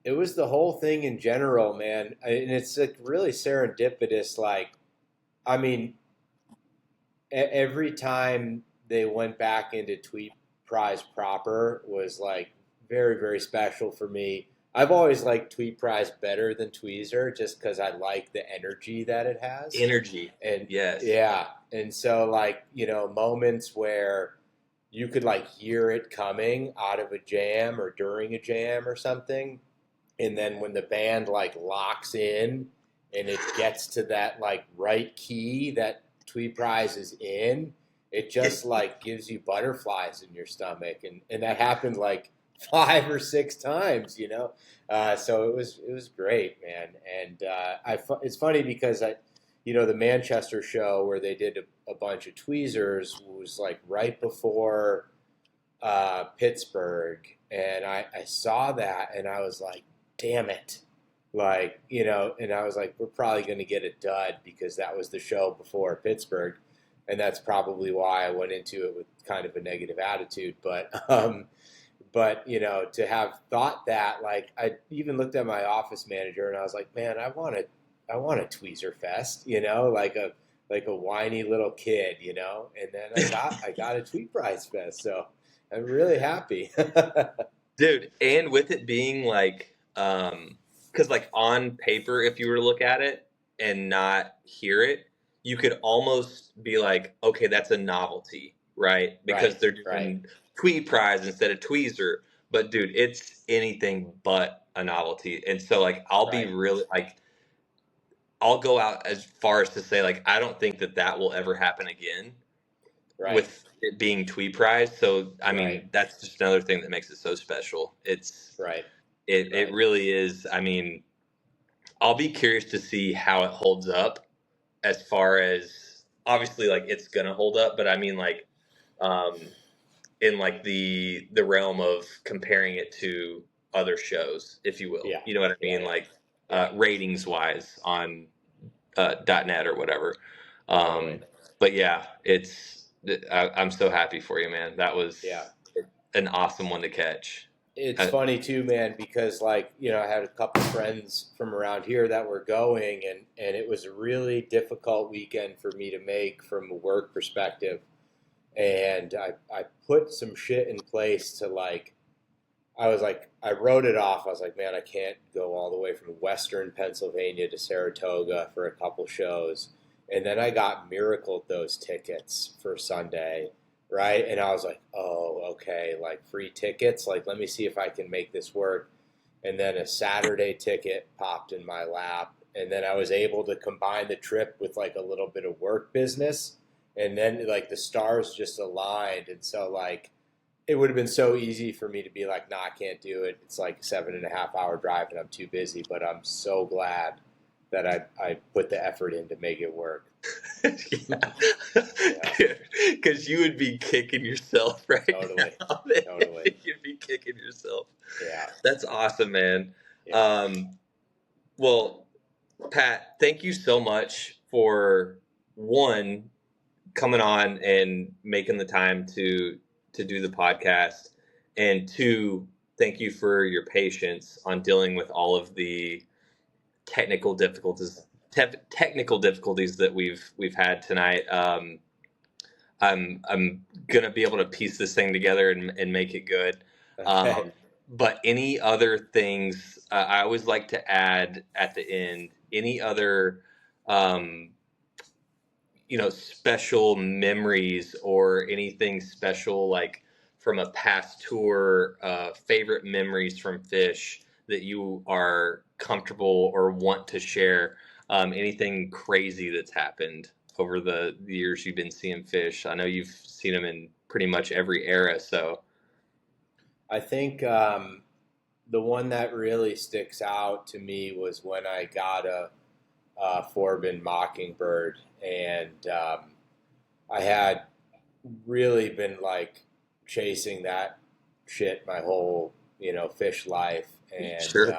It was the whole thing in general, man. And it's like really serendipitous. Like, I mean, every time they went back into Tweet Prize proper was like very, very special for me. I've always liked Tweet Prize better than Tweezer just because I like the energy that it has. Energy. And Yes. yeah, and so like, moments where you could like hear it coming out of a jam or during a jam or something. And then when the band like locks in and it gets to that like right key that Tweet Prize is in, it just like gives you butterflies in your stomach, and that happened like 5 or 6 times, so it was great, man. And it's funny because the Manchester show where they did a bunch of tweezers was like right before Pittsburgh, and I saw that and I was like, damn it. Like, and I was like, we're probably going to get a dud because that was the show before Pittsburgh. And that's probably why I went into it with kind of a negative attitude. But to have thought that, like, I even looked at my office manager and I was like, man, I want a tweezer fest, like a whiny little kid, and then I got a Tweet Prize fest. So I'm really happy. Dude. And with it being like, because like on paper, if you were to look at it and not hear it, you could almost be like, okay, that's a novelty, right? Because they're doing Tweet Prize instead of tweezer. But dude, it's anything but a novelty. And so like, I'll be really like, I'll go out as far as to say like, I don't think that will ever happen again with it being Tweet Prize. So I mean, that's just another thing that makes it so special. It's It really is. I mean, I'll be curious to see how it holds up, as far as obviously like it's gonna hold up, but I mean like in like the realm of comparing it to other shows, if you will. You know what I mean? Like ratings wise on .net or whatever. But yeah, I'm so happy for you, man. That was an awesome one to catch. It's funny too, man, because like, I had a couple friends from around here that were going, and it was a really difficult weekend for me to make from a work perspective. And I put some shit in place to like, I wrote it off. I was like, man, I can't go all the way from Western Pennsylvania to Saratoga for a couple shows. And then I got miracled those tickets for Sunday. Right. And I was like, oh, okay, like free tickets. Like, let me see if I can make this work. And then a Saturday ticket popped in my lap. And then I was able to combine the trip with like a little bit of work business. And then like the stars just aligned. And so like, it would have been so easy for me to be like, nah, I can't do it. It's like a 7.5 hour drive and I'm too busy. But I'm so glad that I put the effort in to make it work. Because you would be kicking yourself right now. Totally. You'd be kicking yourself. Yeah. That's awesome, man. Yeah. Well, Pat, thank you so much for, one, coming on and making the time to do the podcast, and two, thank you for your patience on dealing with all of the technical difficulties that we've had tonight. I'm gonna be able to piece this thing together and make it good. Okay. But any other things, I always like to add at the end, any other special memories or anything special like from a past tour, favorite memories from Phish that you are comfortable or want to share, anything crazy that's happened over the years you've been seeing Phish. I know you've seen them in pretty much every era, so I think the one that really sticks out to me was when I got a Forbin Mockingbird, and I had really been like chasing that shit my whole Phish life, and sure.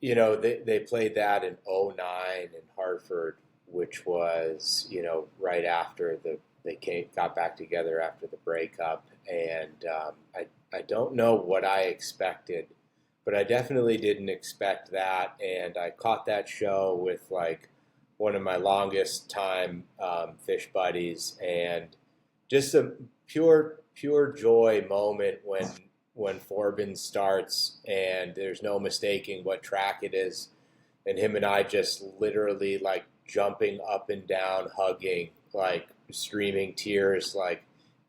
They played that in 2009 in Hartford, which was right after they got back together after the breakup, and I don't know what I expected, but I definitely didn't expect that, and I caught that show with like one of my longest time Phish buddies, and just a pure joy moment when Forbin starts and there's no mistaking what track it is, and him and I just literally like jumping up and down, hugging, like streaming tears, like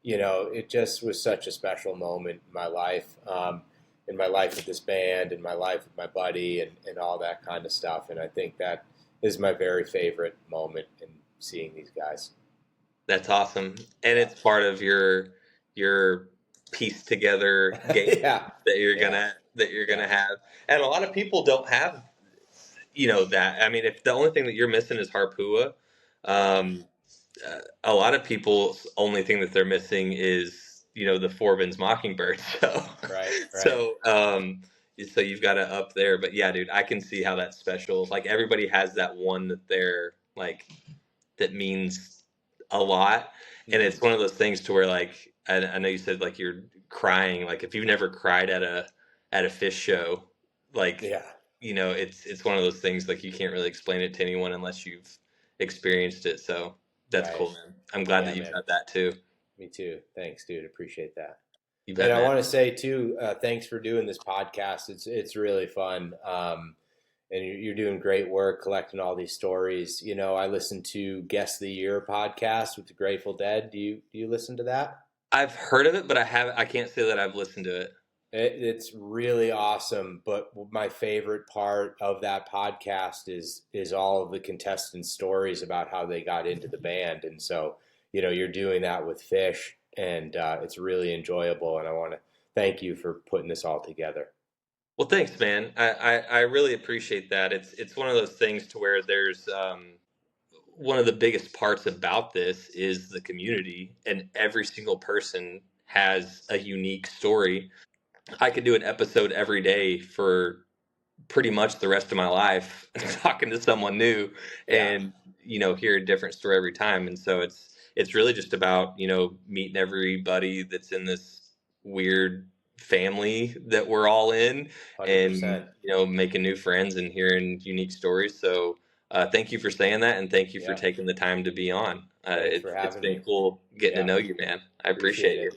it just was such a special moment in my life. in my life with this band and my life with my buddy and all that kind of stuff. And I think that is my very favorite moment in seeing these guys. That's awesome, and it's part of your piece together game Yeah. that you're Yeah. gonna have, and a lot of people don't have, that. I mean, if the only thing that you're missing is Harpua, um, a lot of people's only thing that they're missing is the Forbin's Mockingbird show. Right. So you've got to up there, but yeah, dude, I can see how that's special. Like everybody has that one that they're like that means a lot, and it's one of those things to where like I know you said like you're crying, like if you've never cried at a Phish show, like Yeah. it's one of those things like you can't really explain it to anyone unless you've experienced it. So that's Right. cool, man. I'm glad Yeah, that you've man. got that too. Me too. Thanks, dude. Appreciate that. You bet, And I man. want to say too, thanks for doing this podcast. It's really fun, and you're doing great work collecting all these stories. I listened to Guess the Year podcast with the Grateful Dead. Do you listen to that? I've heard of it, but I can't say that I've listened to it. It's really awesome. But my favorite part of that podcast is all of the contestants' stories about how they got into the band. And so, you're doing that with Phish, and it's really enjoyable. And I want to thank you for putting this all together. Well, thanks, man. I really appreciate that. It's one of those things to where there's one of the biggest parts about this is the community, and every single person has a unique story. I could do an episode every day for pretty much the rest of my life talking to someone new, and hear a different story every time. And so it's really just about meeting everybody that's in this weird family that we're all in, 100%. and making new friends and hearing unique stories. So thank you for saying that, and thank you for Yeah. taking the time to be on. Thanks for It's having been me. cool getting to Yeah. know you, man. I appreciate you. it.